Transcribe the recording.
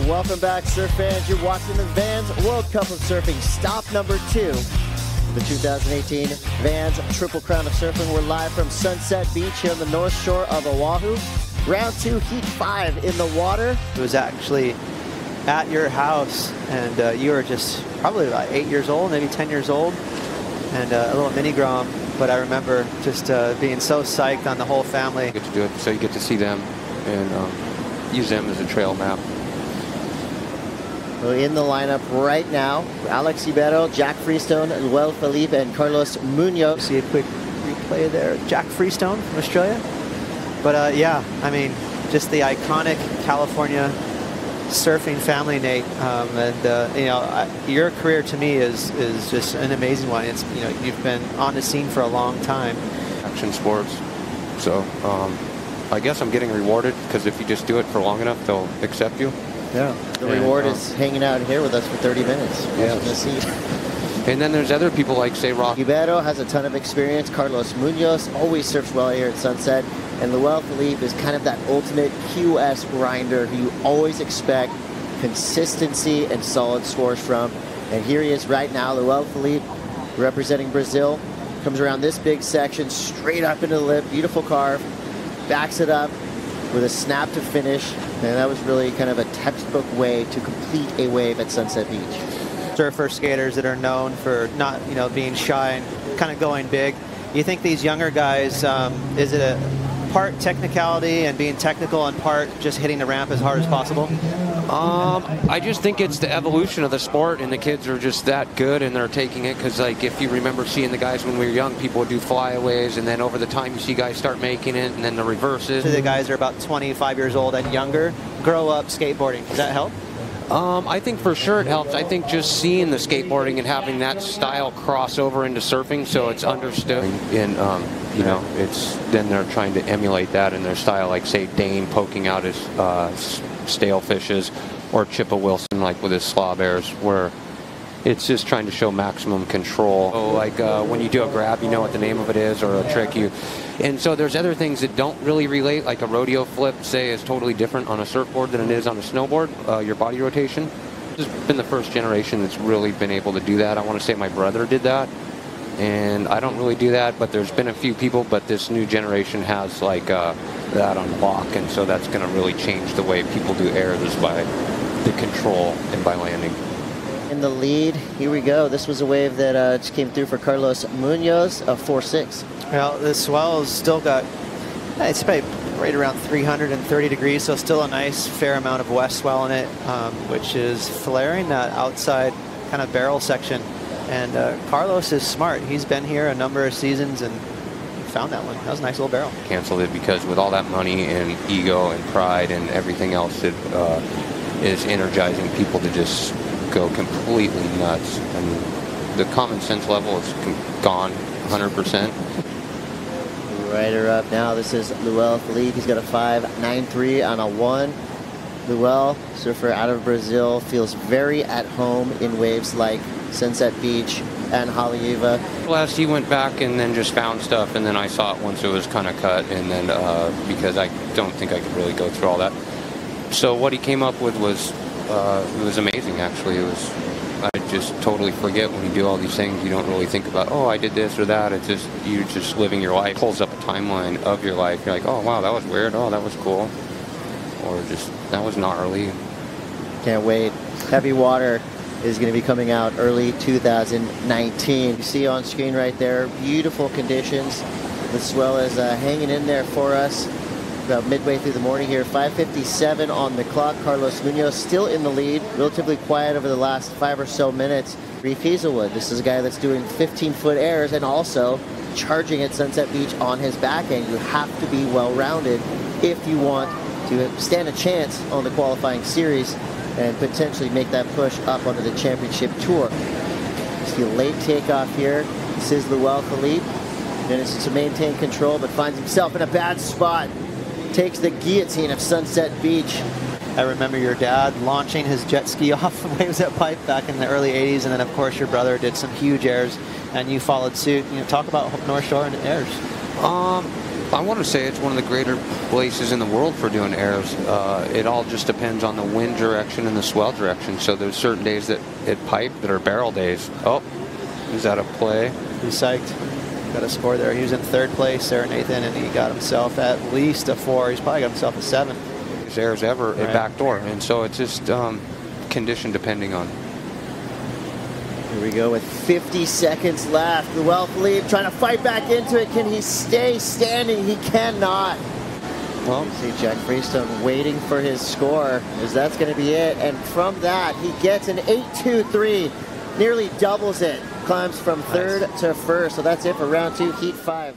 Welcome back, surf fans. You're watching the Vans World Cup of Surfing, stop number 2. The 2018 Vans Triple Crown of Surfing. We're live from Sunset Beach here on the north shore of Oahu. Round 2, heat 5 in the water. It was actually at your house, and you were just probably about 8 years old, maybe 10 years old, and a little mini grom. But I remember just being so psyched on the whole family. You get to do it, so you get to see them and use them as a trail map. Well, in the lineup right now, A.Ribeiro, J.Freestone, L.Felipe, and Carlos Munoz. See a quick replay there. J.Freestone from Australia. But yeah, I mean, just the iconic California surfing family, Nate. You know, your career to me is just an amazing one. It's, you know, you've been on the scene for a long time. Action sports. So I guess I'm getting rewarded because if you just do it for long enough, they'll accept you. Yeah, the reward is hanging out here with us for 30 minutes. Yeah. And then there's other people like, say, Ribeiro has a ton of experience. Carlos Munoz always surfs well here at Sunset. And L.Felipe is kind of that ultimate QS grinder who you always expect consistency and solid scores from. And here he is right now, L.Felipe, representing Brazil. Comes around this big section, straight up into the lip, beautiful carve, backs it up with a snap to finish. And that was really kind of a textbook way to complete a wave at Sunset Beach. Surfer skaters that are known for not, you know, being shy and kind of going big. You think these younger guys, is it a part technicality and being technical and part just hitting the ramp as hard as possible? I just think it's the evolution of the sport, and the kids are just that good, and they're taking it because, like, if you remember seeing the guys when we were young, people would do flyaways, and then over the time you see guys start making it, and then the reverses. So the guys are about 25 years old and younger, grow up skateboarding. Does that help? I think for sure it helps. I think just seeing the skateboarding and having that style cross over into surfing, so it's understood. And you know, it's then they're trying to emulate that in their style, like say Dane poking out his stale fishes, or Chippa Wilson like with his slaw bears, where it's just trying to show maximum control. So like when you do a grab, you know what the name of it is, or a trick. And so there's other things that don't really relate, like a rodeo flip, say, is totally different on a surfboard than it is on a snowboard, your body rotation. This has been the first generation that's really been able to do that. I want to say my brother did that, and I don't really do that, but there's been a few people, but this new generation has like that on lock, and so that's going to really change the way people do airs, is by the control and by landing. In the lead, here we go. This was a wave that just came through for Carlos Munoz, a 4.6. Well, the swell has still got, it's about right around 330 degrees, so still a nice fair amount of west swell in it, which is flaring that outside kind of barrel section. And Carlos is smart. He's been here a number of seasons and found that one. That was a nice little barrel. Canceled it because with all that money and ego and pride and everything else, it is energizing people to just go completely nuts, and the common sense level is gone 100%. Rider up now. This is L.Felipe. He's got a 5.93 on a 1. Luel, surfer out of Brazil, feels very at home in waves like Sunset Beach and Haleiwa. Last he went back and then just found stuff, and then I saw it once it was kind of cut, and then because I don't think I could really go through all that. So what he came up with was it was amazing, actually. It was, I just totally forget when you do all these things. You don't really think about, oh, I did this or that. It's just, you're just living your life. It pulls up a timeline of your life. You're like, oh, wow, that was weird. Oh, that was cool. Or just, that was gnarly. Can't wait. Heavy Water is going to be coming out early 2019. You see on screen right there, beautiful conditions. The swell is hanging in there for us. About midway through the morning here, 5:57 on the clock. Carlos Munoz still in the lead, relatively quiet over the last 5 or so minutes. Reef Hazelwood, this is a guy that's doing 15-foot airs and also charging at Sunset Beach on his back end. You have to be well-rounded if you want to stand a chance on the qualifying series and potentially make that push up onto the championship tour. See a late takeoff here. This is L.Felipe. Manages to maintain control, but finds himself in a bad spot. Takes the guillotine of Sunset Beach. I remember your dad launching his jet ski off the waves at Pipe back in the early 80s, and then of course your brother did some huge airs and you followed suit. You know, talk about North Shore and airs. I want to say it's one of the greater places in the world for doing airs. It all just depends on the wind direction and the swell direction. So there's certain days that it pipe that are barrel days. Oh, is that a play? He's psyched. Got a score there. He was in third place there, Nathan, and he got himself at least a 4. He's probably got himself a 7. His airs ever at backdoor, and so it's just condition depending on. Here we go with 50 seconds left. L.Felipe trying to fight back into it. Can he stay standing? He cannot. Well, you see J.Freestone waiting for his score, as that's going to be it. And from that, he gets an 8-2-3, nearly doubles it. Climbs from third to first. So that's it for round 2, heat 5.